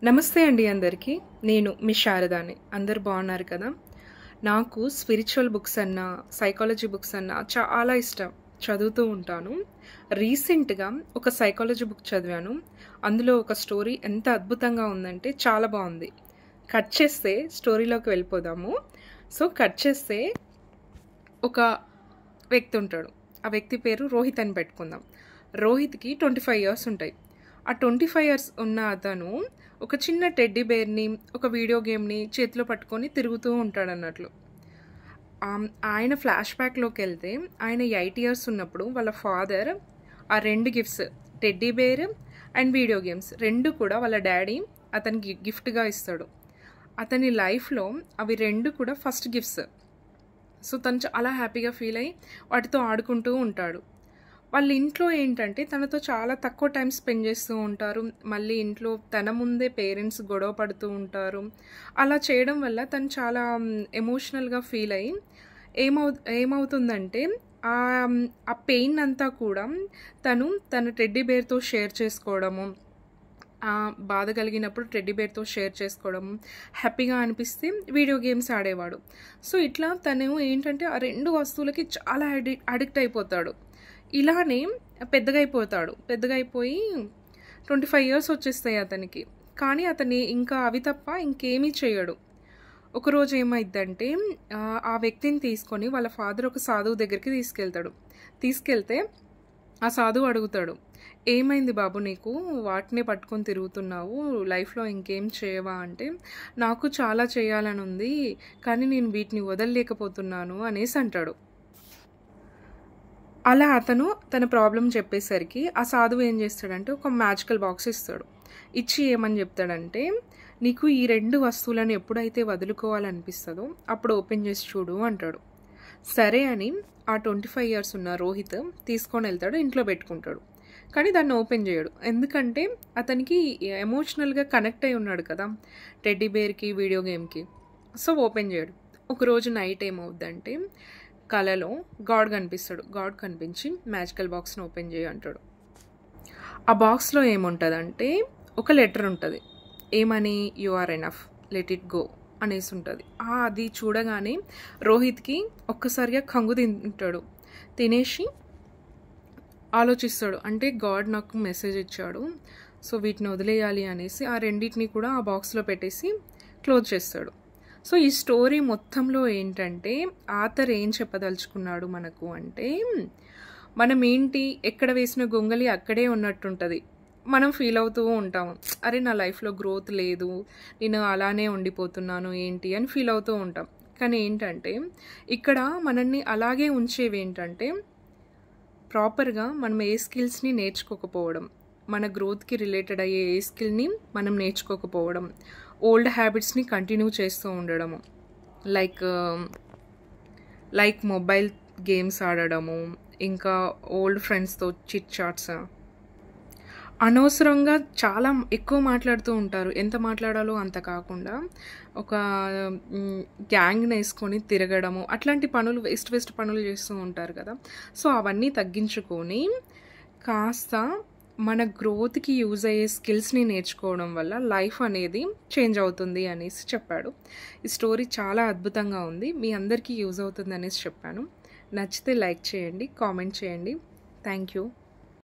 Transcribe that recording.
నమస్తే అండి అందరికీ. నేను మీ శారదాని. అందరూ బాగున్నారు కదా? నాకు స్పిరిచువల్ బుక్స్ అన్నా, సైకాలజీ బుక్స్ అన్నా చాలా ఇష్టం. చదువుతూ ఉంటాను. రీసెంట్‌గా ఒక సైకాలజీ బుక్ చదివాను. అందులో ఒక స్టోరీ ఎంత అద్భుతంగా ఉందంటే చాలా బాగుంది. కట్ చేస్తే స్టోరీలోకి వెళ్ళిపోదాము. కట్ చేస్తే ఒక వ్యక్తి ఉంటాడు. ఆ వ్యక్తి పేరు రోహిత్ అని పెట్టుకుందాం. రోహిత్‌కి 25 ఇయర్స్ ఉంటాయి. ఆ 25 ఇయర్స్ ఉన్న అతను ఒక చిన్న టెడ్డీ బేర్‌ని, ఒక వీడియో గేమ్‌ని చేతిలో పట్టుకొని తిరుగుతూ ఉంటాడన్నట్లు. ఆయన ఫ్లాష్ బ్యాక్‌లోకెళ్తే ఆయన 8 ఇయర్స్ ఉన్నప్పుడు వాళ్ళ ఫాదర్ ఆ 2 gifts teddy bear and video games 2 కూడా వాళ్ళ డ్యాడీ అతనికి గిఫ్ట్‌గా ఇస్తాడు. అతని లైఫ్‌లో అవి 2 కూడా ఫస్ట్ గిఫ్ట్స్. తను చాలా హ్యాపీగా ఫీల్ అయ్యి వాటితో ఆడుకుంటూ ఉంటాడు. వాళ్ళ ఇంట్లో ఏంటంటే తనతో చాలా తక్కువ టైం స్పెండ్ చేస్తూ ఉంటారు. మళ్ళీ ఇంట్లో తన ముందే పేరెంట్స్ గొడవ పడుతూ ఉంటారు. అలా చేయడం వల్ల తను చాలా ఎమోషనల్‌గా ఫీల్ అయ్యి ఏమవుతుందంటే ఆ పెయిన్ అంతా కూడా తన టెడ్డీ బేర్‌తో షేర్ చేసుకోవడము, బాధ కలిగినప్పుడు టెడ్డీ బేర్‌తో షేర్ చేసుకోవడం, హ్యాపీగా అనిపిస్తే వీడియో గేమ్స్ ఆడేవాడు. ఇట్లా తను ఏంటంటే ఆ 2 వస్తువులకి చాలా అడిక్ట్ అయిపోతాడు. ఇలానే పెద్దగా అయిపోయి 25 ఇయర్స్ వచ్చేస్తాయి అతనికి. కానీ అతను ఇంకా అవి తప్ప ఇంకేమీ చేయడు. ఒకరోజు ఏమైద్దంటే ఆ వ్యక్తిని తీసుకొని వాళ్ళ ఫాదర్ ఒక సాధువు దగ్గరికి తీసుకెళ్తే ఆ సాధువు అడుగుతాడు, "ఏమైంది బాబు నీకు? వాటినే పట్టుకొని తిరుగుతున్నావు. లైఫ్‌లో ఇంకేం చేయవా?" అంటే, "నాకు చాలా చేయాలని ఉంది. కానీ నేను వీటిని వదలలేకపోతున్నాను" అనేసి అంటాడు. అలా అతను తన ప్రాబ్లం చెప్పేసరికి ఆ సాధువు ఏం చేస్తాడంటే ఒక మ్యాజికల్ బాక్స్ ఇస్తాడు. ఇచ్చి ఏమని చెప్తాడంటే, "నీకు ఈ 2 వస్తువులను ఎప్పుడైతే వదులుకోవాలనిపిస్తుందో అప్పుడు ఓపెన్ చేసి చూడు" అంటాడు. సరే అని ఆ 25 ఇయర్స్ ఉన్న రోహిత్ తీసుకొని వెళ్తాడు, ఇంట్లో పెట్టుకుంటాడు. కానీ దాన్ని ఓపెన్ చేయడు. ఎందుకంటే అతనికి ఎమోషనల్గా కనెక్ట్ అయి ఉన్నాడు కదా టెడ్డీ బేర్కి, వీడియో గేమ్కి. ఓపెన్ చేయడు. ఒకరోజు నైట్ ఏమవుద్దంటే కలలో గాడ్ కనిపిస్తాడు. గాడ్ కనిపించి మ్యాజికల్ బాక్స్ని ఓపెన్ చేయి అంటాడు. ఆ బాక్స్లో ఏముంటుందంటే ఒక లెటర్ ఉంటుంది. ఏమని? "You are enough, let it go" అనేసి ఉంటుంది. అది చూడగానే రోహిత్కి ఒక్కసారిగా కంగు తింటాడు. తినేసి ఆలోచిస్తాడు, అంటే గాడ్ నాకు మెసేజ్ ఇచ్చాడు, వీటిని వదిలేయాలి అనేసి ఆ రెండింటిని కూడా ఆ బాక్స్లో పెట్టేసి క్లోజ్ చేస్తాడు. ఈ స్టోరీ మొత్తంలో ఏంటంటే ఆథర్ ఏం చెప్పదలుచుకున్నాడు మనకు అంటే, మనం ఏంటి ఎక్కడ వేసిన గొంగలి అక్కడే ఉన్నట్టుంటుంది. మనం ఫీల్ అవుతూ ఉంటాము, అరే నా లైఫ్లో గ్రోత్ లేదు, నేను అలానే ఉండిపోతున్నాను ఏంటి అని ఫీల్ అవుతూ ఉంటాం. కానీ ఏంటంటే ఇక్కడ మనల్ని అలాగే ఉంచేవి ఏంటంటే ప్రాపర్గా మనం ఏ స్కిల్స్ని నేర్చుకోకపోవడం, మన గ్రోత్కి రిలేటెడ్ అయ్యే ఏ స్కిల్ని మనం నేర్చుకోకపోవడం, ఓల్డ్ హ్యాబిట్స్ని కంటిన్యూ చేస్తూ ఉండడము, లైక్ మొబైల్ గేమ్స్ ఆడడము, ఇంకా ఓల్డ్ ఫ్రెండ్స్తో చిట్ చాట్స్, అనవసరంగా చాలా ఎక్కువ మాట్లాడుతూ ఉంటారు. ఎంత మాట్లాడాలో అంత కాకుండా ఒక గ్యాంగ్ని వేసుకొని తిరగడము, అట్లాంటి పనులు వేస్ట్ పనులు చేస్తూ ఉంటారు కదా. అవన్నీ తగ్గించుకొని కాస్త మన గ్రోత్కి యూజ్ అయ్యే స్కిల్స్ని నేర్చుకోవడం వల్ల లైఫ్ అనేది చేంజ్ అవుతుంది అనేసి చెప్పాడు. ఈ స్టోరీ చాలా అద్భుతంగా ఉంది. మీ అందరికీ యూజ్ అవుతుంది అనేసి చెప్పాను. నచ్చితే లైక్ చేయండి, కామెంట్ చేయండి. Thank you.